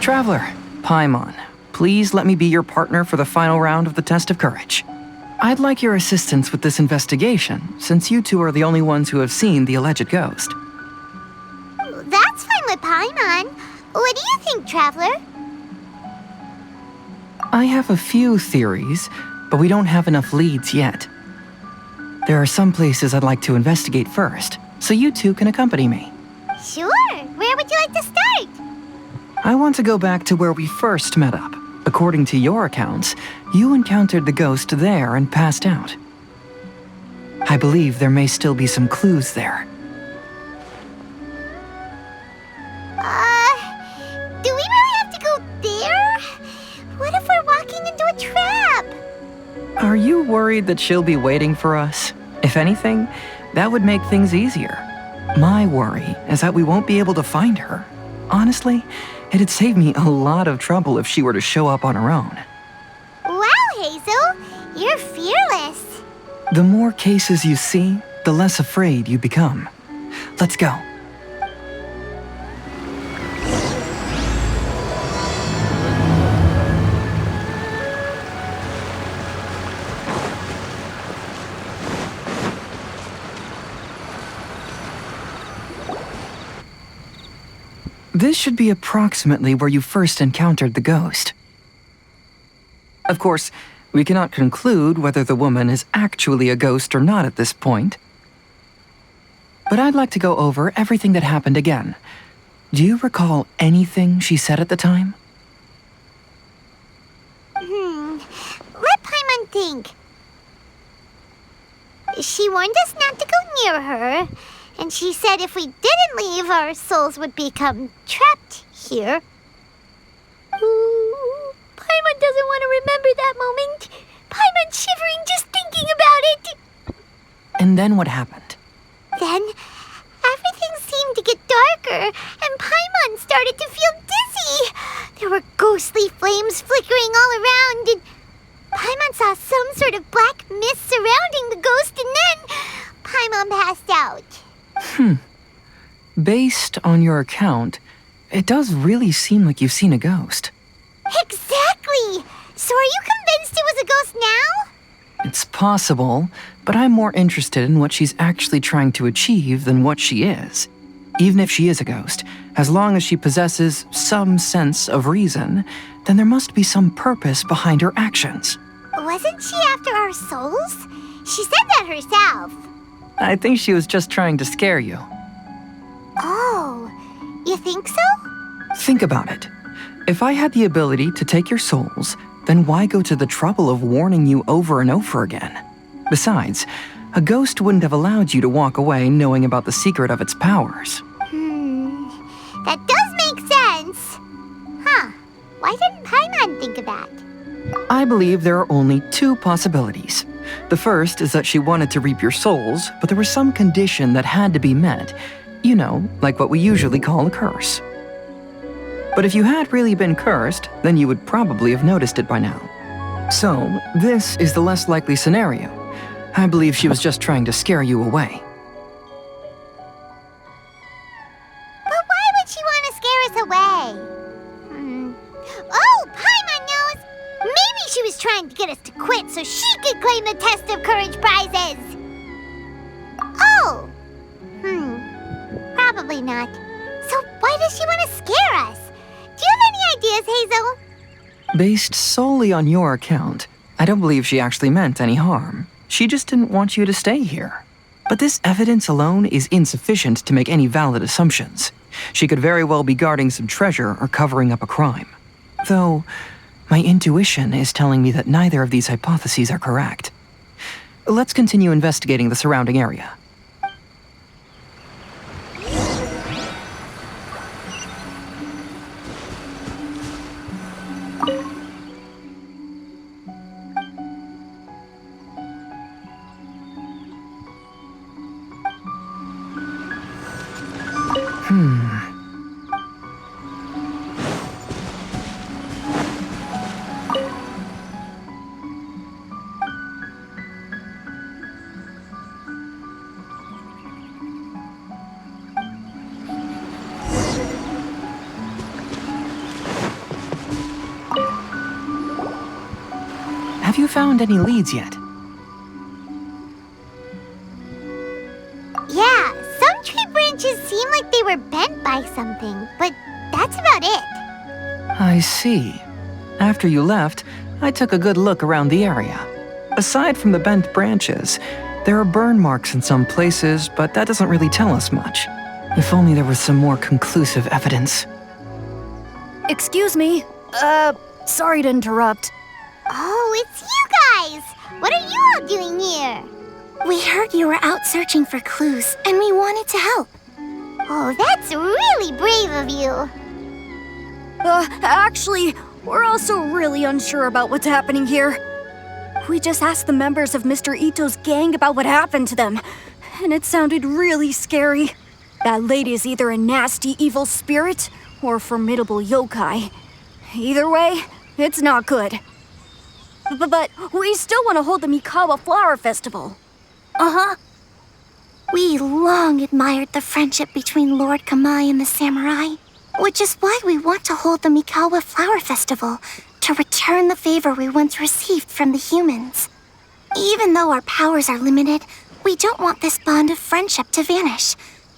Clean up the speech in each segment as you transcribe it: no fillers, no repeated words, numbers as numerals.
Traveler, Paimon, please let me be your partner for the final round of the test of courage. I'd like your assistance with this investigation, since you two are the only ones who have seen the alleged ghost. That's fine with Paimon. What do you think, Traveler? I have a few theories, but we don't have enough leads yet. There are some places I'd like to investigate first, so you two can accompany me. Sure. Where would you like to start? I want to go back to where we first met up. According to your accounts, you encountered the ghost there and passed out. I believe there may still be some clues there. Do we really have to go there? What if we're walking into a trap? Are you worried that she'll be waiting for us? If anything, that would make things easier. My worry is that we won't be able to find her. Honestly, it'd save me a lot of trouble if she were to show up on her own. Wow, Hazel, you're fearless. The more cases you see, the less afraid you become. Let's go. This should be approximately where you first encountered the ghost. Of course, we cannot conclude whether the woman is actually a ghost or not at this point. But I'd like to go over everything that happened again. Do you recall anything she said at the time? Let Paimon think. She warned us not to go near her, and she said if we didn't leave, our souls would become trapped here. Ooh, Paimon doesn't want to remember that moment. Paimon's shivering just thinking about it. And then what happened? Then, everything seemed to get darker, and Paimon started to feel dizzy. There were ghostly flames flickering all around, and Paimon saw some sort of black mist surrounding the ghost, and then Paimon passed out. Based on your account, it does really seem like you've seen a ghost. Exactly! So are you convinced it was a ghost now? It's possible, but I'm more interested in what she's actually trying to achieve than what she is. Even if she is a ghost, as long as she possesses some sense of reason, then there must be some purpose behind her actions. Wasn't she after our souls? She said that herself. I think she was just trying to scare you. Oh, you think so? Think about it. If I had the ability to take your souls, then why go to the trouble of warning you over and over again? Besides, a ghost wouldn't have allowed you to walk away knowing about the secret of its powers. That does make sense. Huh. Why didn't Paimon think of that? I believe there are only two possibilities. The first is that she wanted to reap your souls, but there was some condition that had to be met. You know, like what we usually call a curse. But if you had really been cursed, then you would probably have noticed it by now. So, this is the less likely scenario. I believe she was just trying to scare you away. But why would she want to scare us away? Oh, Paimon knows! Maybe she was trying to get us to quit so she could claim the Test of Courage prizes! Oh! Probably not. So why does she want to scare us? Do you have any ideas, Hazel? Based solely on your account, I don't believe she actually meant any harm. She just didn't want you to stay here. But this evidence alone is insufficient to make any valid assumptions. She could very well be guarding some treasure or covering up a crime. Though, my intuition is telling me that neither of these hypotheses are correct. Let's continue investigating the surrounding area. Have you found any leads yet? Yeah, some tree branches seem like they were bent by something, but that's about it. I see. After you left, I took a good look around the area. Aside from the bent branches, there are burn marks in some places, but that doesn't really tell us much. If only there was some more conclusive evidence. Excuse me. Sorry to interrupt. Oh, it's you guys! What are you all doing here? We heard you were out searching for clues, and we wanted to help. Oh, that's really brave of you. Actually, we're also really unsure about what's happening here. We just asked the members of Mr. Ito's gang about what happened to them, and it sounded really scary. That lady is either a nasty evil spirit or a formidable yokai. Either way, it's not good. But we still want to hold the Mikawa Flower Festival. Uh-huh. We long admired the friendship between Lord Kamai and the samurai, which is why we want to hold the Mikawa Flower Festival, to return the favor we once received from the humans. Even though our powers are limited, we don't want this bond of friendship to vanish.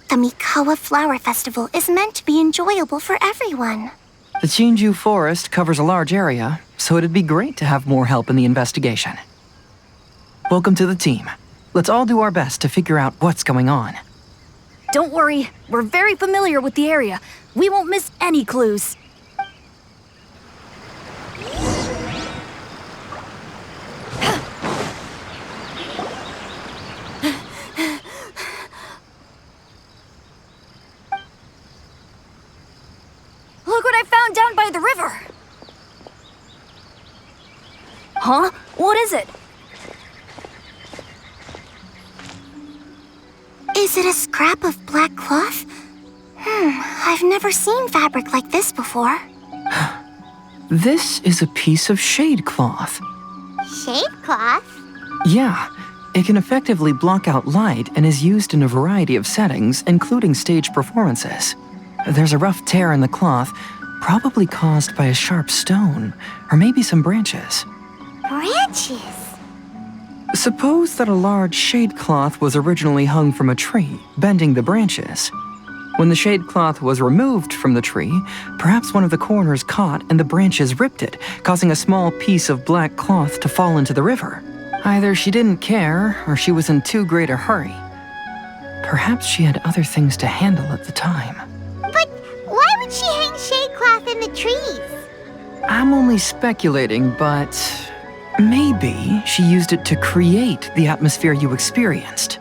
The Mikawa Flower Festival is meant to be enjoyable for everyone. The Chinju Forest covers a large area, so it'd be great to have more help in the investigation. Welcome to the team. Let's all do our best to figure out what's going on. Don't worry, we're very familiar with the area. We won't miss any clues. Look what I found down by the river! Huh? What is it? Is it a scrap of black cloth? I've never seen fabric like this before. This is a piece of shade cloth. Shade cloth? Yeah, it can effectively block out light and is used in a variety of settings, including stage performances. There's a rough tear in the cloth, probably caused by a sharp stone, or maybe some branches. Branches? Suppose that a large shade cloth was originally hung from a tree, bending the branches. When the shade cloth was removed from the tree, perhaps one of the corners caught and the branches ripped it, causing a small piece of black cloth to fall into the river. Either she didn't care, or she was in too great a hurry. Perhaps she had other things to handle at the time. But why would she hang shade cloth in the trees? I'm only speculating, but maybe she used it to create the atmosphere you experienced.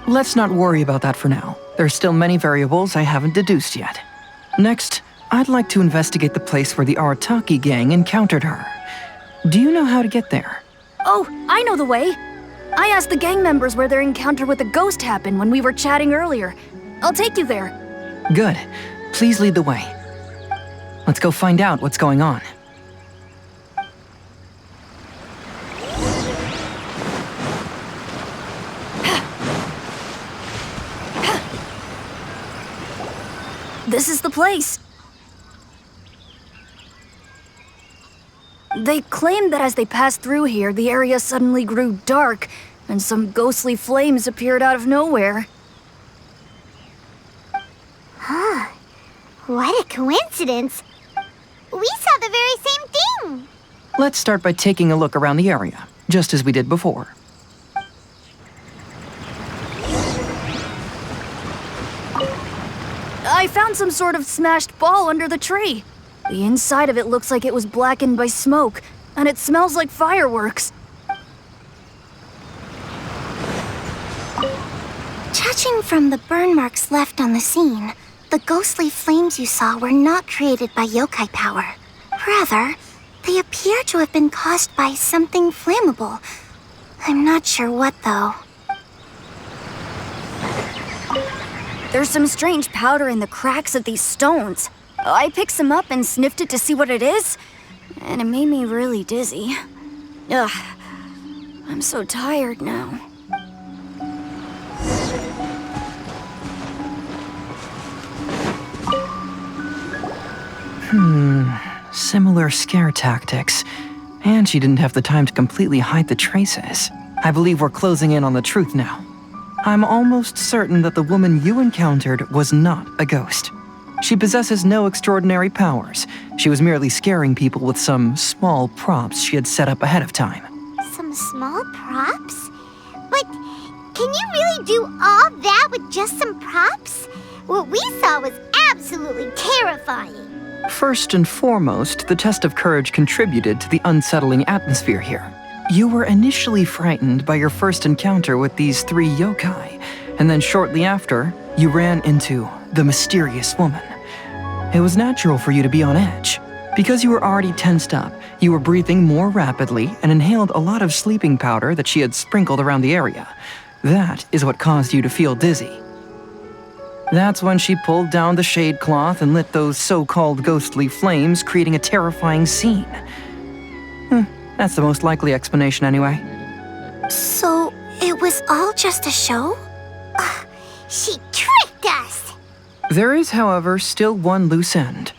Let's not worry about that for now. There's still many variables I haven't deduced yet. Next, I'd like to investigate the place where the Arataki gang encountered her. Do you know how to get there? Oh, I know the way. I asked the gang members where their encounter with the ghost happened when we were chatting earlier. I'll take you there. Good. Please lead the way. Let's go find out what's going on. This is the place. They claimed that as they passed through here, the area suddenly grew dark, and some ghostly flames appeared out of nowhere. Huh. What a coincidence. We saw the very same thing. Let's start by taking a look around the area, just as we did before. I found some sort of smashed ball under the tree. The inside of it looks like it was blackened by smoke, and it smells like fireworks. Judging from the burn marks left on the scene, the ghostly flames you saw were not created by yokai power. Rather, they appear to have been caused by something flammable. I'm not sure what, though. There's some strange powder in the cracks of these stones. I picked some up and sniffed it to see what it is, and it made me really dizzy. Ugh, I'm so tired now. Similar scare tactics. And she didn't have the time to completely hide the traces. I believe we're closing in on the truth now. I'm almost certain that the woman you encountered was not a ghost. She possesses no extraordinary powers. She was merely scaring people with some small props she had set up ahead of time. Some small props? But can you really do all that with just some props? What we saw was absolutely terrifying. First and foremost, the test of courage contributed to the unsettling atmosphere here. You were initially frightened by your first encounter with these 3 yokai, and then shortly after, you ran into the mysterious woman. It was natural for you to be on edge. Because you were already tensed up, you were breathing more rapidly and inhaled a lot of sleeping powder that she had sprinkled around the area. That is what caused you to feel dizzy. That's when she pulled down the shade cloth and lit those so-called ghostly flames, creating a terrifying scene. That's the most likely explanation anyway. So, it was all just a show? She tricked us! There is, however, still one loose end.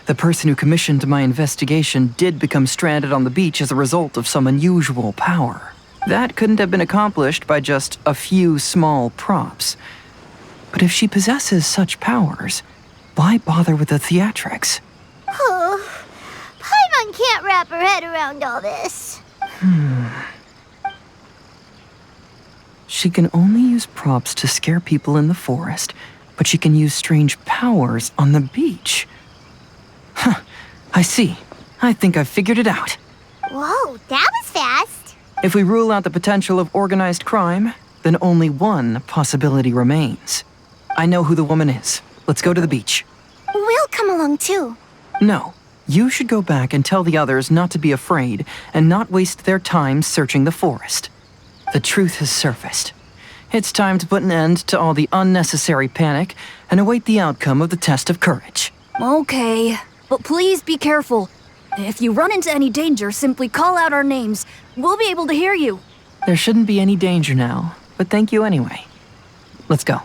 The person who commissioned my investigation did become stranded on the beach as a result of some unusual power. That couldn't have been accomplished by just a few small props. But if she possesses such powers, why bother with the theatrics? Oh, Paimon can't wrap her head around all this. She can only use props to scare people in the forest, but she can use strange powers on the beach. I see. I think I've figured it out. Whoa, that was fast. If we rule out the potential of organized crime, then only one possibility remains. I know who the woman is. Let's go to the beach. We'll come along too. No, you should go back and tell the others not to be afraid and not waste their time searching the forest. The truth has surfaced. It's time to put an end to all the unnecessary panic and await the outcome of the test of courage. Okay, but please be careful. If you run into any danger, simply call out our names. We'll be able to hear you. There shouldn't be any danger now, but thank you anyway. Let's go.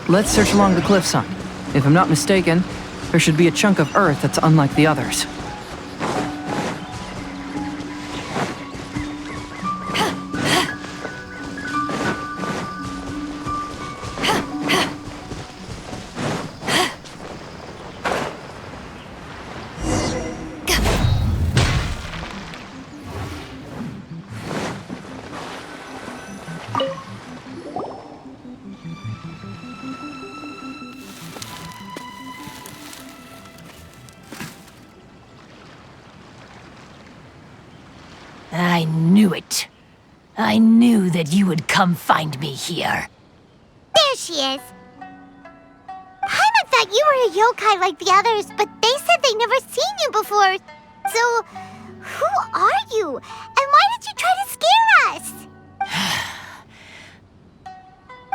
Let's search along the cliffside. If I'm not mistaken, there should be a chunk of earth that's unlike the others. I knew it. I knew that you would come find me here. There she is. Paimon thought you were a yokai like the others, but they said they'd never seen you before. So, who are you? And why did you try to scare us?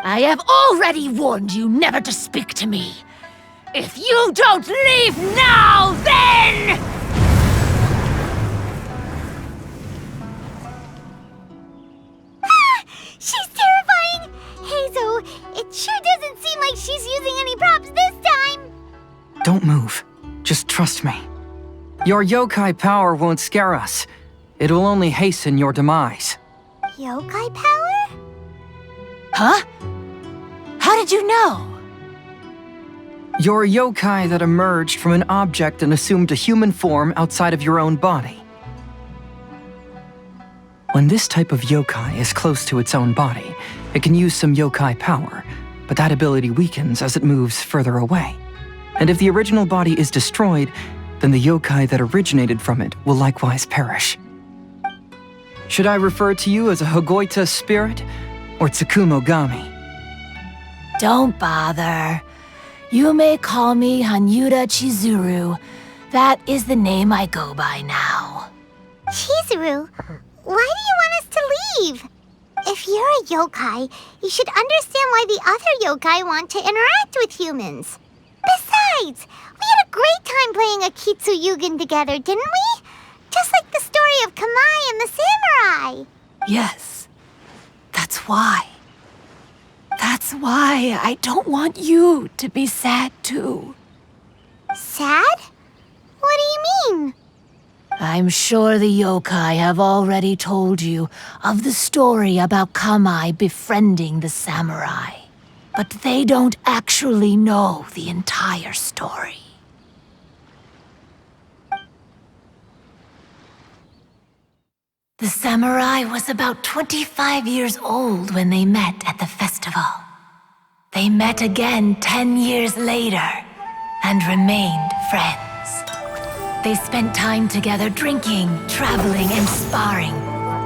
I have already warned you never to speak to me. If you don't leave now, then... She's terrifying! Hazel, it sure doesn't seem like she's using any props this time! Don't move. Just trust me. Your yokai power won't scare us. It will only hasten your demise. Yokai power? Huh? How did you know? You're a yokai that emerged from an object and assumed a human form outside of your own body. When this type of yokai is close to its own body, it can use some yokai power, but that ability weakens as it moves further away. And if the original body is destroyed, then the yokai that originated from it will likewise perish. Should I refer to you as a Hagoita spirit or Tsukumo Gami? Don't bother. You may call me Hanyuda Chizuru. That is the name I go by now. Chizuru, why do you want us to leave? If you're a yokai, you should understand why the other yokai want to interact with humans. Besides, we had a great time playing Akitsu Yugen together, didn't we? Just like the story of Kamai and the samurai. Yes, that's why. That's why I don't want you to be sad too. Sad? What do you mean? I'm sure the yokai have already told you of the story about Kamai befriending the samurai. But they don't actually know the entire story. The samurai was about 25 years old when they met at the festival. They met again 10 years later and remained friends. They spent time together drinking, traveling, and sparring.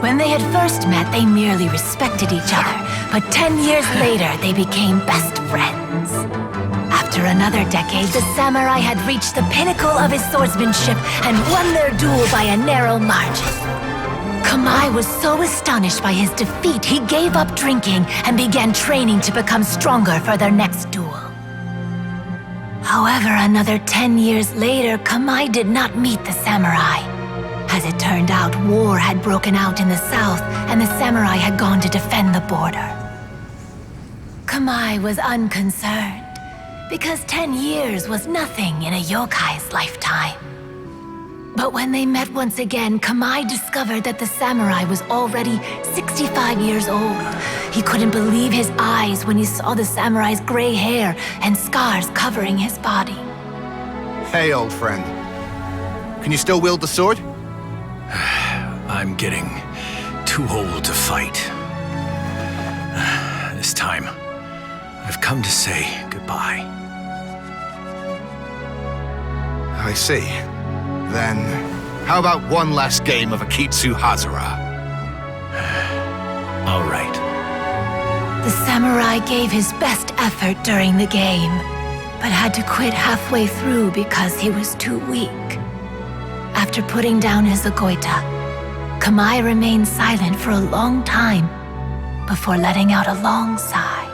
When they had first met, they merely respected each other, but 10 years later, they became best friends. After another decade, the samurai had reached the pinnacle of his swordsmanship and won their duel by a narrow margin. Kamai was so astonished by his defeat, he gave up drinking and began training to become stronger for their next duel. However, another 10 years later, Kamai did not meet the samurai. As it turned out, war had broken out in the south, and the samurai had gone to defend the border. Kamai was unconcerned, because 10 years was nothing in a yokai's lifetime. But when they met once again, Kamai discovered that the samurai was already 65 years old. He couldn't believe his eyes when he saw the samurai's gray hair and scars covering his body. Hey, old friend. Can you still wield the sword? I'm getting too old to fight. This time, I've come to say goodbye. I see. Then, how about one last game of Akitsu Hazara? All right. The samurai gave his best effort during the game, but had to quit halfway through because he was too weak. After putting down his agoita, Kamai remained silent for a long time before letting out a long sigh.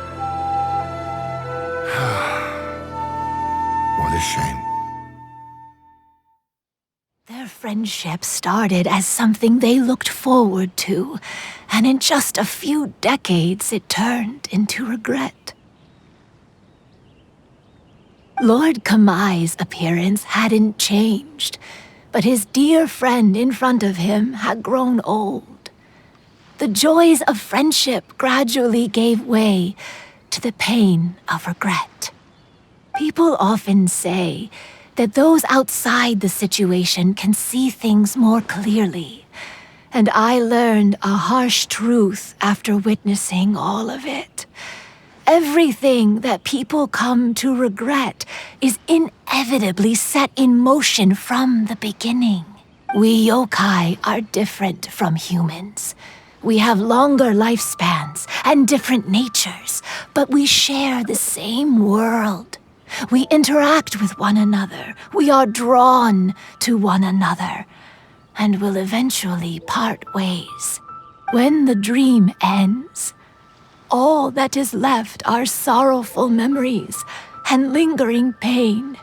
What a shame. Their friendship started as something they looked forward to, and in just a few decades it turned into regret. Lord Kamai's appearance hadn't changed, but his dear friend in front of him had grown old. The joys of friendship gradually gave way to the pain of regret. People often say that those outside the situation can see things more clearly, and I learned a harsh truth after witnessing all of it. Everything that people come to regret is inevitably set in motion from the beginning. We yokai are different from humans. We have longer lifespans and different natures, but we share the same world. We interact with one another. We are drawn to one another, and will eventually part ways. When the dream ends, all that is left are sorrowful memories and lingering pain.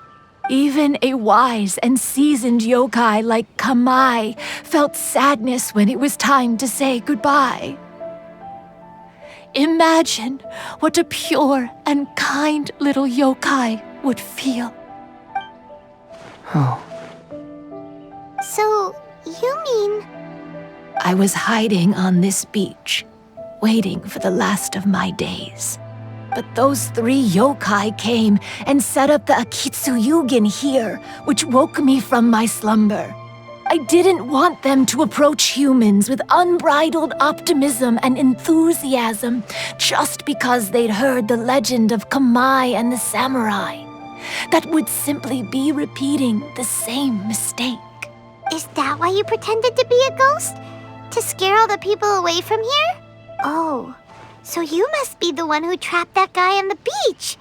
Even a wise and seasoned yokai like Kamai felt sadness when it was time to say goodbye. Imagine what a pure and kind little yokai would feel. Oh, So, you mean... I was hiding on this beach, waiting for the last of my days. But those 3 yokai came and set up the Akitsu Yugin here, which woke me from my slumber. I didn't want them to approach humans with unbridled optimism and enthusiasm just because they'd heard the legend of Kamai and the samurai. That would simply be repeating the same mistake. Is that why you pretended to be a ghost? To scare all the people away from here? Oh, so you must be the one who trapped that guy on the beach.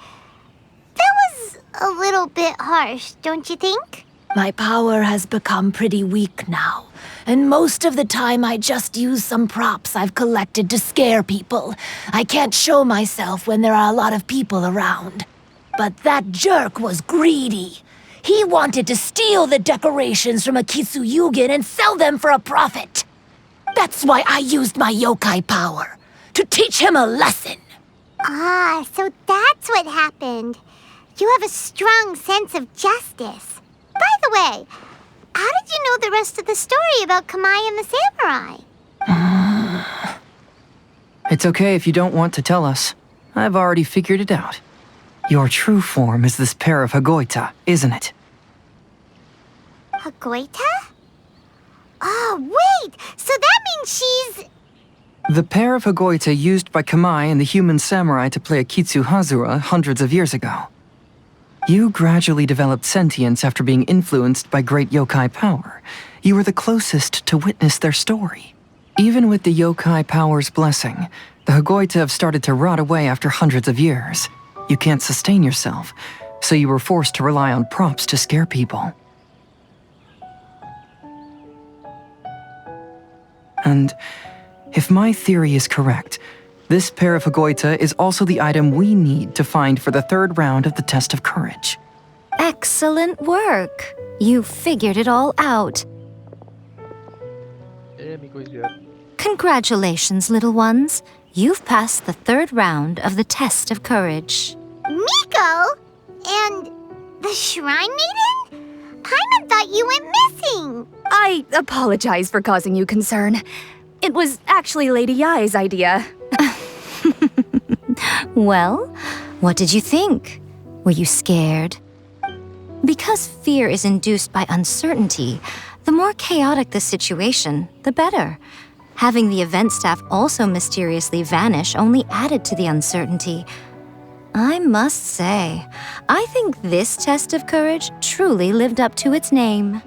That was a little bit harsh, don't you think? My power has become pretty weak now, and most of the time I just use some props I've collected to scare people. I can't show myself when there are a lot of people around. But that jerk was greedy. He wanted to steal the decorations from Akitsu Yugin and sell them for a profit. That's why I used my yokai power, to teach him a lesson. Ah, so that's what happened. You have a strong sense of justice. By the way, how did you know the rest of the story about Kamai and the samurai? It's okay if you don't want to tell us. I've already figured it out. Your true form is this pair of Hagoita, isn't it? Hagoita? Oh, wait! So that means she's... The pair of Hagoita used by Kamai and the human samurai to play Akitsu Hazura hundreds of years ago. You gradually developed sentience after being influenced by great yokai power. You were the closest to witness their story. Even with the yokai power's blessing, the Hagoita have started to rot away after hundreds of years. You can't sustain yourself, so you were forced to rely on props to scare people. And if my theory is correct, this pair of Hagoita is also the item we need to find for the third round of the test of courage. Excellent work. You figured it all out. Congratulations, little ones. You've passed the third round of the test of courage. Miko? And the Shrine Maiden? Paimon thought you went missing. I apologize for causing you concern. It was actually Lady Yai's idea. Well, what did you think? Were you scared? Because fear is induced by uncertainty, the more chaotic the situation, the better. Having the event staff also mysteriously vanish only added to the uncertainty. I must say, I think this test of courage truly lived up to its name.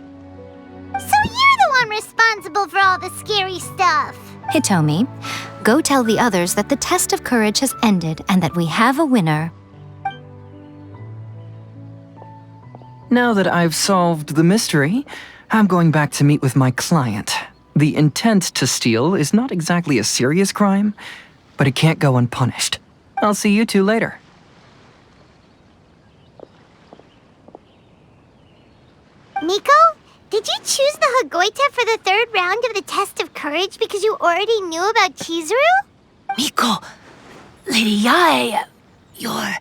So you're the one responsible for all the scary stuff. Hitomi, go tell the others that the test of courage has ended and that we have a winner. Now that I've solved the mystery, I'm going back to meet with my client. The intent to steal is not exactly a serious crime, but it can't go unpunished. I'll see you two later. Miko, did you choose the Hagoita for the third round of the test of courage because you already knew about Chizuru? Miko, Lady Yai, you're...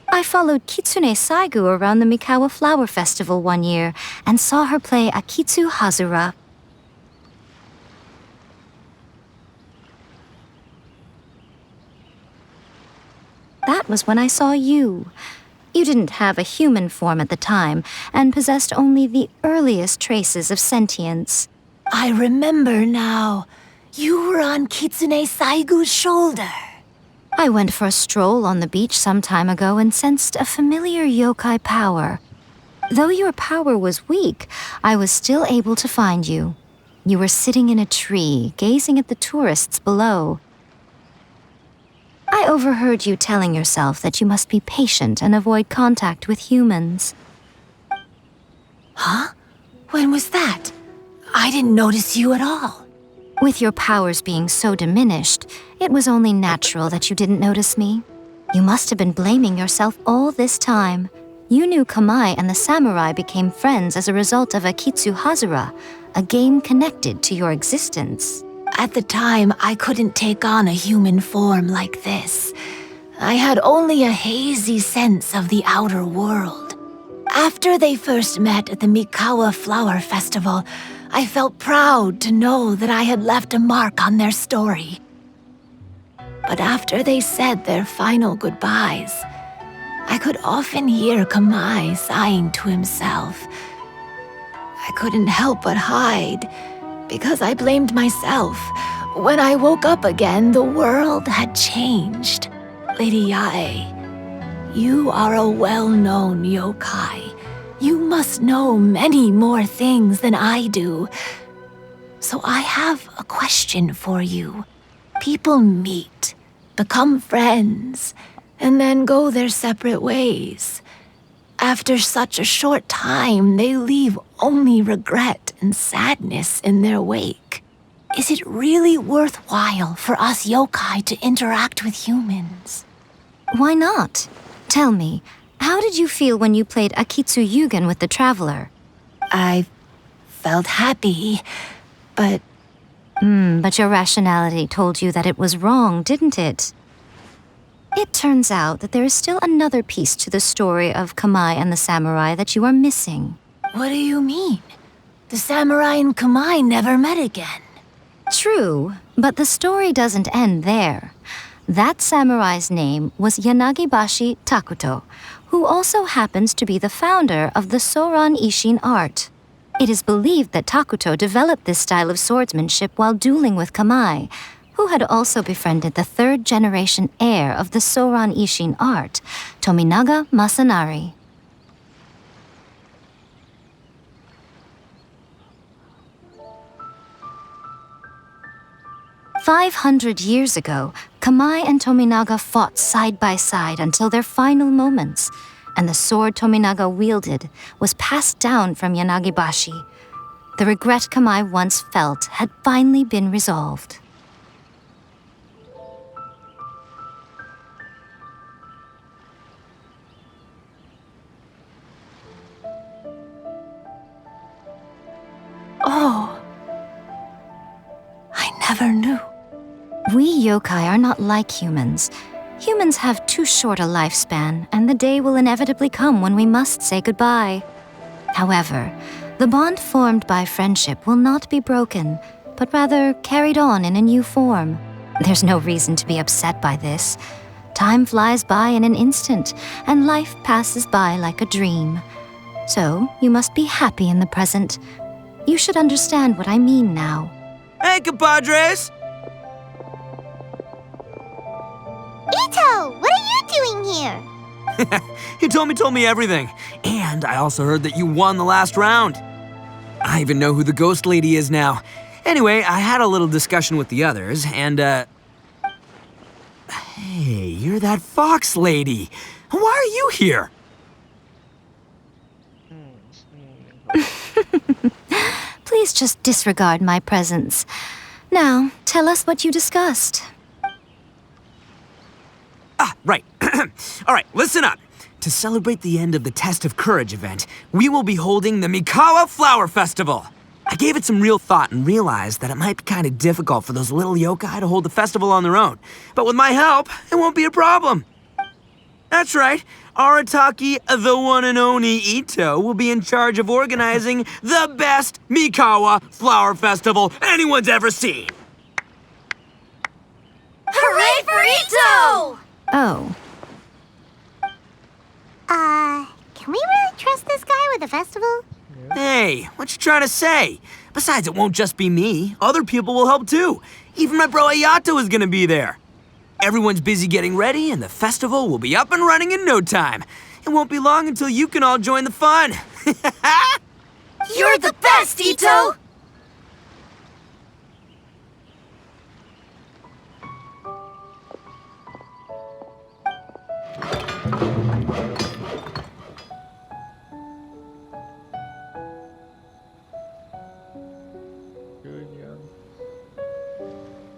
I followed Kitsune Saigu around the Mikawa Flower Festival one year and saw her play Akitsu Hazura. That was when I saw you. You didn't have a human form at the time and possessed only the earliest traces of sentience. I remember now. You were on Kitsune Saigu's shoulder. I went for a stroll on the beach some time ago and sensed a familiar yokai power. Though your power was weak, I was still able to find you. You were sitting in a tree, gazing at the tourists below. I overheard you telling yourself that you must be patient and avoid contact with humans. Huh? When was that? I didn't notice you at all. With your powers being so diminished, it was only natural that you didn't notice me. You must have been blaming yourself all this time. You knew Kamai and the samurai became friends as a result of Akitsu Hazura, a game connected to your existence. At the time, I couldn't take on a human form like this. I had only a hazy sense of the outer world. After they first met at the Mikawa Flower Festival, I felt proud to know that I had left a mark on their story. But after they said their final goodbyes, I could often hear Kamai sighing to himself. I couldn't help but hide, because I blamed myself. When I woke up again, the world had changed. Lady Yai, you are a well-known yokai. You must know many more things than I do. So I have a question for you. People meet, become friends, and then go their separate ways. After such a short time, they leave only regret and sadness in their wake. Is it really worthwhile for us yokai to interact with humans? Why not? Tell me, how did you feel when you played Akitsu Yugen with the Traveler? I felt happy, but... But your rationality told you that it was wrong, didn't it? It turns out that there is still another piece to the story of Kamai and the samurai that you are missing. What do you mean? The samurai and Kamai never met again. True, but the story doesn't end there. That samurai's name was Yanagibashi Takuto, who also happens to be the founder of the Soran Ishin art. It is believed that Takuto developed this style of swordsmanship while dueling with Kamai, who had also befriended the third-generation heir of the Soran Ishin art, Tominaga Masanari. "500 years ago, Kamai and Tominaga fought side by side until their final moments, and the sword Tominaga wielded was passed down from Yanagibashi. The regret Kamai once felt had finally been resolved. Oh. I never knew. We yokai are not like humans. Humans have too short a lifespan, and the day will inevitably come when we must say goodbye. However, the bond formed by friendship will not be broken, but rather carried on in a new form. There's no reason to be upset by this. Time flies by in an instant, and life passes by like a dream. So, you must be happy in the present. You should understand what I mean now. Hey, compadres! Ito, what are you doing here? He told me everything. And I also heard that you won the last round. I even know who the ghost lady is now. Anyway, I had a little discussion with the others, and, Hey, you're that fox lady. Why are you here? Please just disregard my presence. Now, tell us what you discussed. Ah, right. All right, listen up. To celebrate the end of the Test of Courage event, we will be holding the Mikawa Flower Festival. I gave it some real thought and realized that it might be kind of difficult for those little yokai to hold the festival on their own. But with my help, it won't be a problem. That's right. Arataki, the one and only Ito, will be in charge of organizing the best Mikawa Flower Festival anyone's ever seen. Hooray for Ito! Oh, Can we really trust this guy with the festival? Hey, what you trying to say? Besides, it won't just be me. Other people will help too. Even my bro Ayato is gonna be there. Everyone's busy getting ready, and the festival will be up and running in no time. It won't be long until you can all join the fun. You're the best, Ito!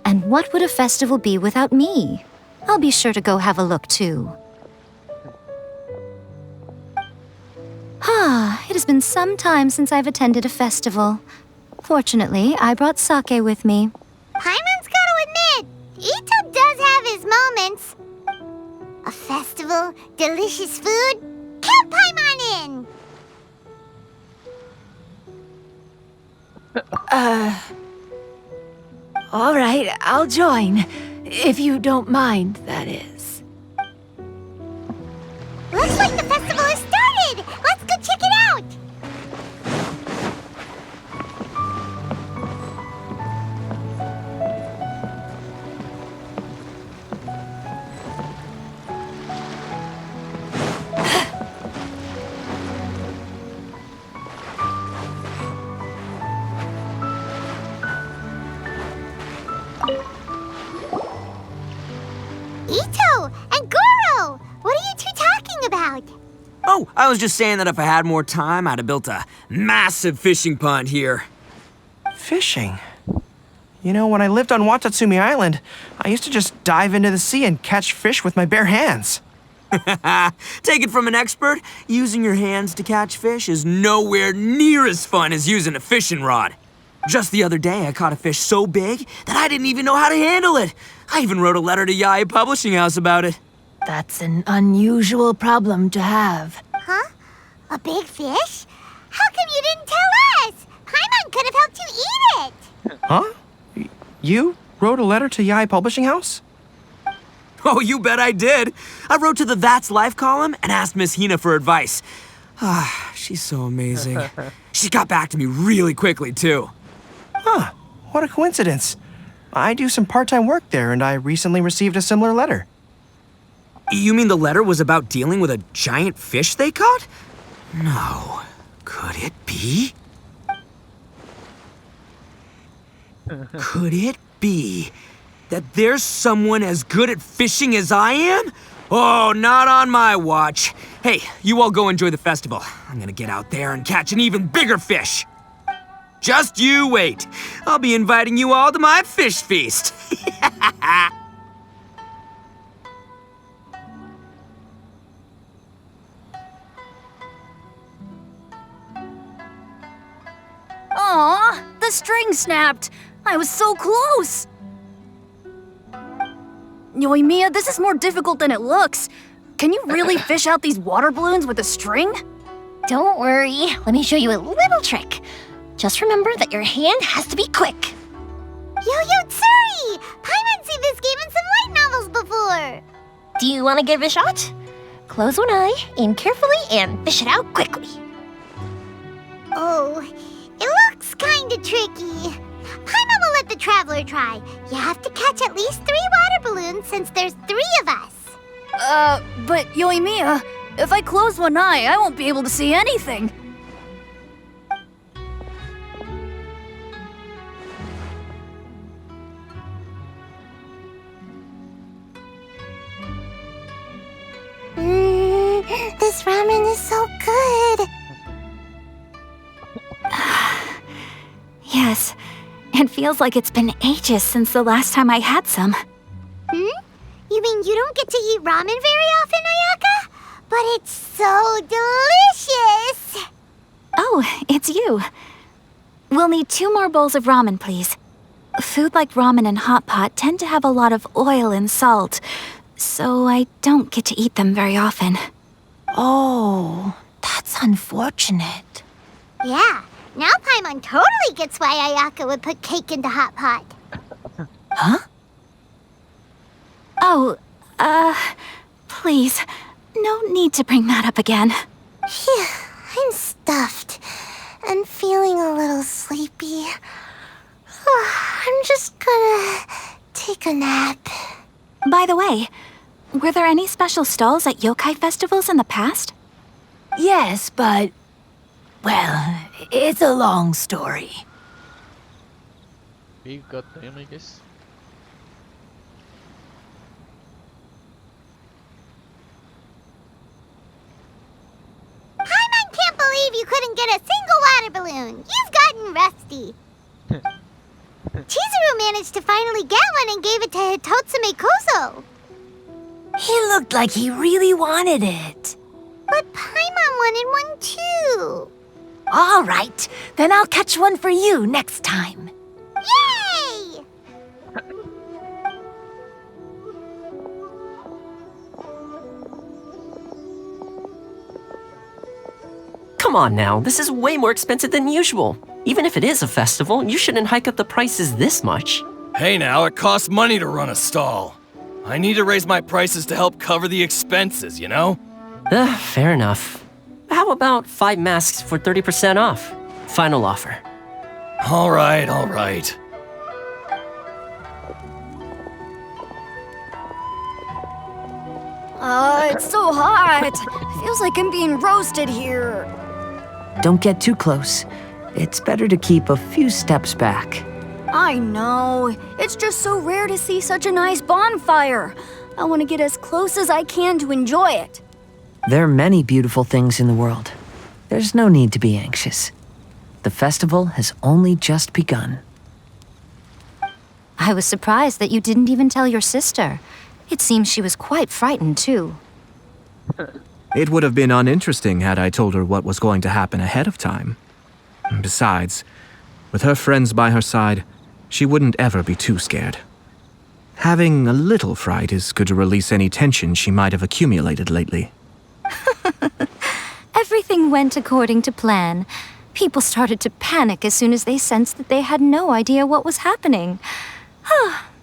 and what would a festival be without me? I'll be sure to go have a look too. It has been some time since I've attended a festival. Fortunately, I brought sake with me. Paimon's gotta admit, Ito does have his moments. A festival, delicious food, count Paimon in! All right, I'll join. If you don't mind, that is. Looks like the festival has started! Let's go check it out! Ito and Goro! What are you two talking about? Oh, I was just saying that if I had more time, I'd have built a massive fishing pond here. Fishing? You know, when I lived on Watatsumi Island, I used to just dive into the sea and catch fish with my bare hands. Take it from an expert, using your hands to catch fish is nowhere near as fun as using a fishing rod. Just the other day, I caught a fish so big that I didn't even know how to handle it. I even wrote a letter to Yae Publishing House about it. That's an unusual problem to have. Huh? A big fish? How come you didn't tell us? Paimon could have helped you eat it. Huh? You wrote a letter to Youkai Publishing House? Oh, you bet I did. I wrote to the That's Life column and asked Miss Hina for advice. Ah, she's so amazing. She got back to me really quickly, too. Huh, what a coincidence. I do some part-time work there, and I recently received a similar letter. You mean the letter was about dealing with a giant fish they caught? No. Could it be? Could it be that there's someone as good at fishing as I am? Oh, not on my watch. Hey, you all go enjoy the festival. I'm gonna get out there and catch an even bigger fish. Just you wait. I'll be inviting you all to my fish feast. Aw, the string snapped. I was so close. Yoimiya, this is more difficult than it looks. Can you really fish out these water balloons with a string? Don't worry. Let me show you a little trick. Just remember that your hand has to be quick. Yo-Yo Tsuri! Paimon's seen this game in some light novels before. Do you want to give it a shot? Close one eye, aim carefully, and fish it out quickly. Oh, it looks kinda tricky. Paimon will let the traveler try. You have to catch at least 3 water balloons since there's 3 of us. But Yoimiya, if I close one eye, I won't be able to see anything. This ramen is so good. Yes, it feels like it's been ages since the last time I had some. You mean you don't get to eat ramen very often, Ayaka? But it's so delicious! Oh, it's you. We'll need 2 more bowls of ramen, please. Food like ramen and hot pot tend to have a lot of oil and salt, so I don't get to eat them very often. Oh, that's unfortunate. Yeah, now Paimon totally gets why Ayaka would put cake into hot pot. Huh? Oh, please, no need to bring that up again. Phew, I'm stuffed and feeling a little sleepy. I'm just gonna take a nap. By the way, were there any special stalls at yokai festivals in the past? Yes, but... well, it's a long story. We've got time, I guess. Paimon can't believe you couldn't get a single water balloon. You've gotten rusty. Chizuru managed to finally get one and gave it to Hitotsume Kozo. He looked like he really wanted it. But Paimon wanted one too. All right, then I'll catch one for you next time. Yay! Come on now, this is way more expensive than usual. Even if it is a festival, you shouldn't hike up the prices this much. Hey now, it costs money to run a stall. I need to raise my prices to help cover the expenses, you know? Fair enough. How about 5 masks for 30% off? Final offer. All right, all right. It's so hot. Feels like I'm being roasted here. Don't get too close. It's better to keep a few steps back. I know. It's just so rare to see such a nice bonfire. I want to get as close as I can to enjoy it. There are many beautiful things in the world. There's no need to be anxious. The festival has only just begun. I was surprised that you didn't even tell your sister. It seems she was quite frightened, too. It would have been uninteresting had I told her what was going to happen ahead of time. Besides, with her friends by her side, she wouldn't ever be too scared. Having a little fright is good to release any tension she might have accumulated lately. At Everything went according to plan. People started to panic as soon as they sensed that they had no idea what was happening.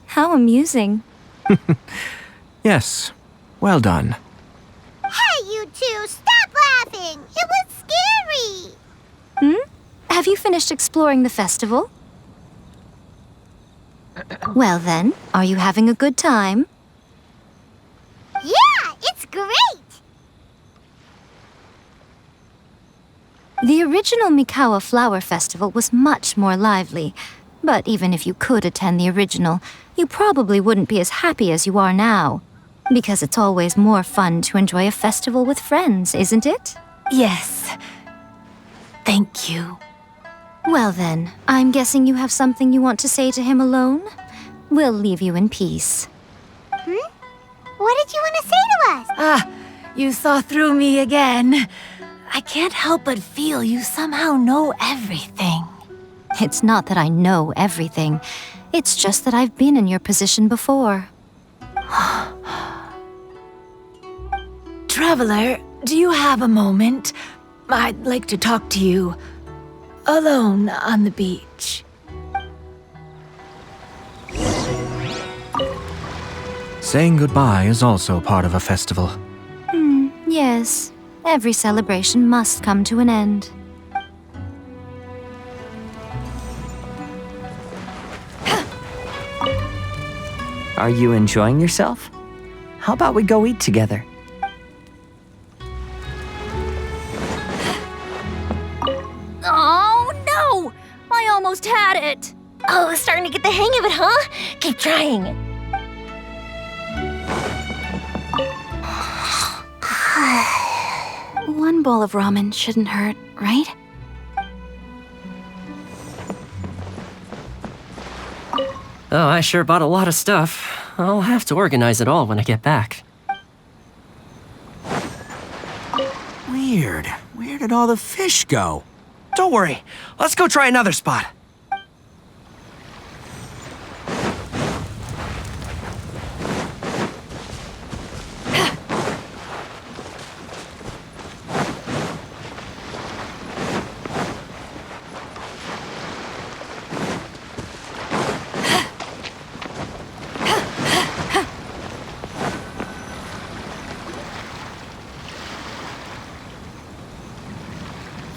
How amusing. Yes, well done. Hey, you two, stop laughing! It was scary! Have you finished exploring the festival? Well then, are you having a good time? Yeah, it's great! The original Mikawa Flower Festival was much more lively, but even if you could attend the original, you probably wouldn't be as happy as you are now. Because it's always more fun to enjoy a festival with friends, isn't it? Yes. Thank you. Well then, I'm guessing you have something you want to say to him alone? We'll leave you in peace. What did you want to say to us? Ah, you saw through me again. I can't help but feel you somehow know everything. It's not that I know everything. It's just that I've been in your position before. Traveler, do you have a moment? I'd like to talk to you. Alone on the beach. Saying goodbye is also part of a festival. Yes. Every celebration must come to an end. Are you enjoying yourself? How about we go eat together? Oh, no! I almost had it! Oh, starting to get the hang of it, huh? Keep trying. One bowl of ramen shouldn't hurt, right? Oh, I sure bought a lot of stuff. I'll have to organize it all when I get back. Weird. Where did all the fish go? Don't worry. Let's go try another spot.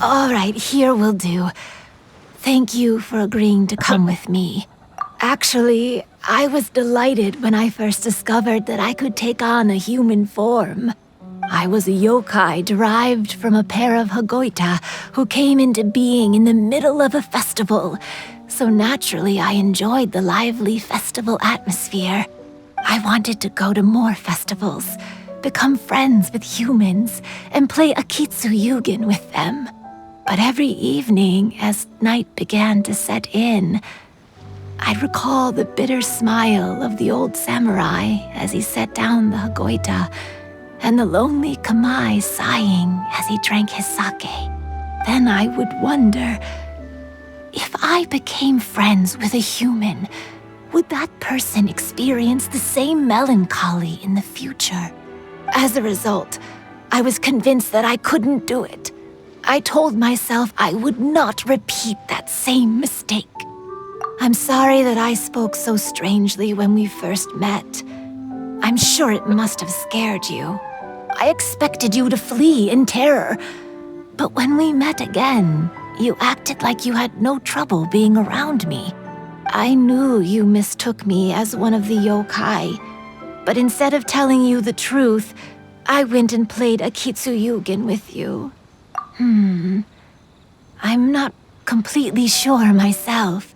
All right, here will do. Thank you for agreeing to come with me. Actually, I was delighted when I first discovered that I could take on a human form. I was a yokai derived from a pair of Hagoita who came into being in the middle of a festival. So naturally, I enjoyed the lively festival atmosphere. I wanted to go to more festivals, become friends with humans, and play Akitsu Yugen with them. But every evening, as night began to set in, I'd recall the bitter smile of the old samurai as he set down the Hagoita, and the lonely Kamai sighing as he drank his sake. Then I would wonder, if I became friends with a human, would that person experience the same melancholy in the future? As a result, I was convinced that I couldn't do it. I told myself I would not repeat that same mistake. I'm sorry that I spoke so strangely when we first met. I'm sure it must have scared you. I expected you to flee in terror. But when we met again, you acted like you had no trouble being around me. I knew you mistook me as one of the yokai, but instead of telling you the truth, I went and played Akitsu Yugen with you. I'm not completely sure myself.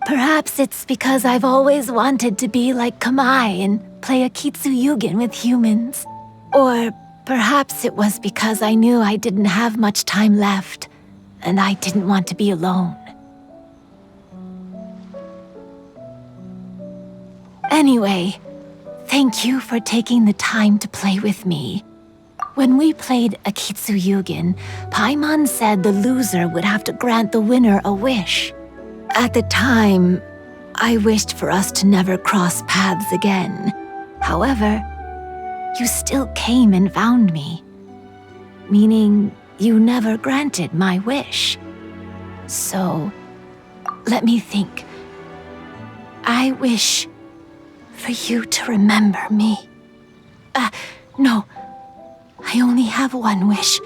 Perhaps it's because I've always wanted to be like Kamai and play Akitsu Yugen with humans. Or perhaps it was because I knew I didn't have much time left, and I didn't want to be alone. Anyway, thank you for taking the time to play with me. When we played Akitsu Yugen, Paimon said the loser would have to grant the winner a wish. At the time, I wished for us to never cross paths again. However, you still came and found me. Meaning, you never granted my wish. So, let me think. I wish for you to remember me. No. I only have one wish,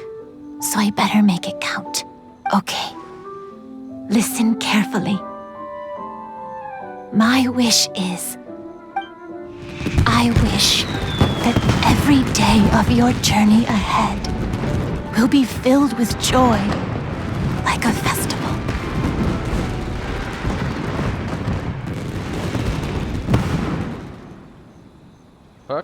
so I better make it count. Okay. Listen carefully. My wish is... I wish that every day of your journey ahead will be filled with joy, like a festival. Huh?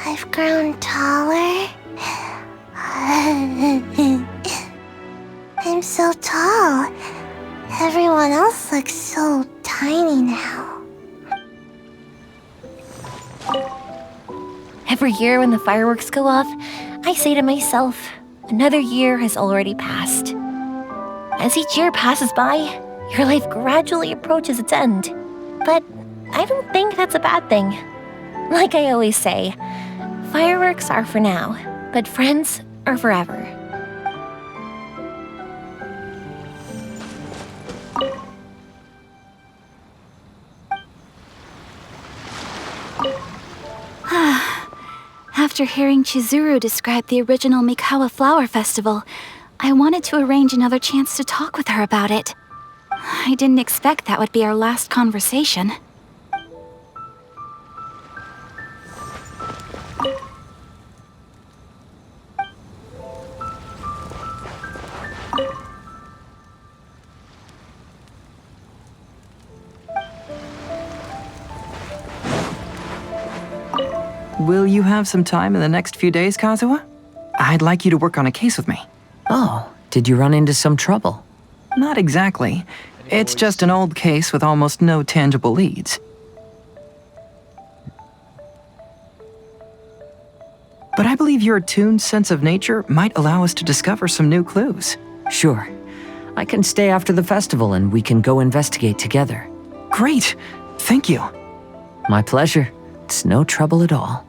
I've grown taller. I'm so tall. Everyone else looks so tiny now. Every year when the fireworks go off, I say to myself, another year has already passed. As each year passes by, your life gradually approaches its end. But I don't think that's a bad thing. Like I always say, fireworks are for now, but friends are forever. After hearing Chizuru describe the original Mikawa Flower Festival, I wanted to arrange another chance to talk with her about it. I didn't expect that would be our last conversation. Will you have some time in the next few days, Kazuha? I'd like you to work on a case with me. Oh, did you run into some trouble? Not exactly. It's just an old case with almost no tangible leads. But I believe your attuned sense of nature might allow us to discover some new clues. Sure. I can stay after the festival and we can go investigate together. Great! Thank you. My pleasure. It's no trouble at all.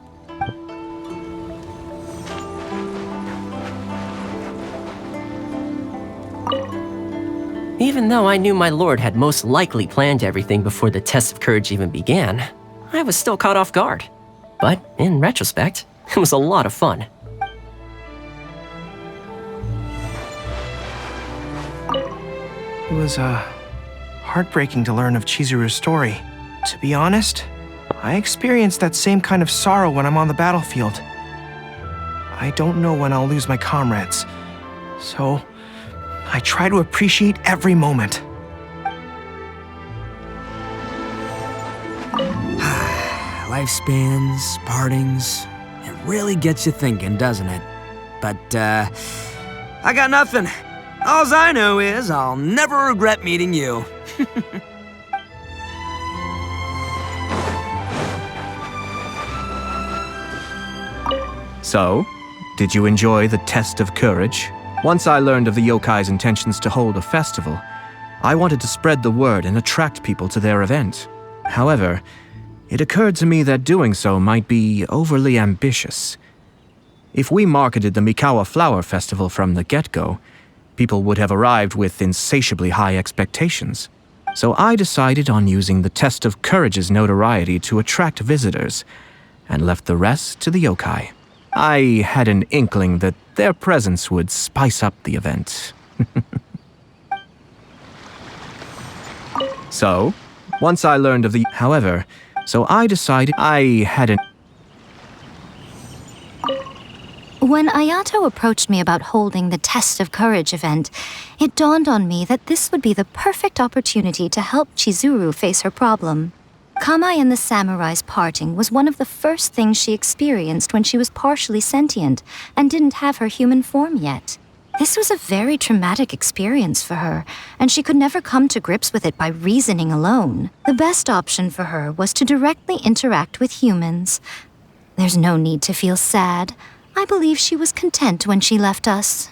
Even though I knew my lord had most likely planned everything before the test of courage even began, I was still caught off guard. But in retrospect, it was a lot of fun. It was, heartbreaking to learn of Chizuru's story. To be honest, I experienced that same kind of sorrow when I'm on the battlefield. I don't know when I'll lose my comrades, so I try to appreciate every moment. Lifespans, partings, it really gets you thinking, doesn't it? But, I got nothing. Alls I know is I'll never regret meeting you. So, did you enjoy the test of courage? Once I learned of the Yokai's intentions to hold a festival, I wanted to spread the word and attract people to their event. However, it occurred to me that doing so might be overly ambitious. If we marketed the Mikawa Flower Festival from the get-go, people would have arrived with insatiably high expectations. So I decided on using the test of courage's notoriety to attract visitors, and left the rest to the yokai. I had an inkling that their presence would spice up the event. So, once I learned of the... However, so I decided I had an... When Ayato approached me about holding the Test of Courage event, it dawned on me that this would be the perfect opportunity to help Chizuru face her problem. Kamai and the samurai's parting was one of the first things she experienced when she was partially sentient and didn't have her human form yet. This was a very traumatic experience for her, and she could never come to grips with it by reasoning alone. The best option for her was to directly interact with humans. There's no need to feel sad. I believe she was content when she left us.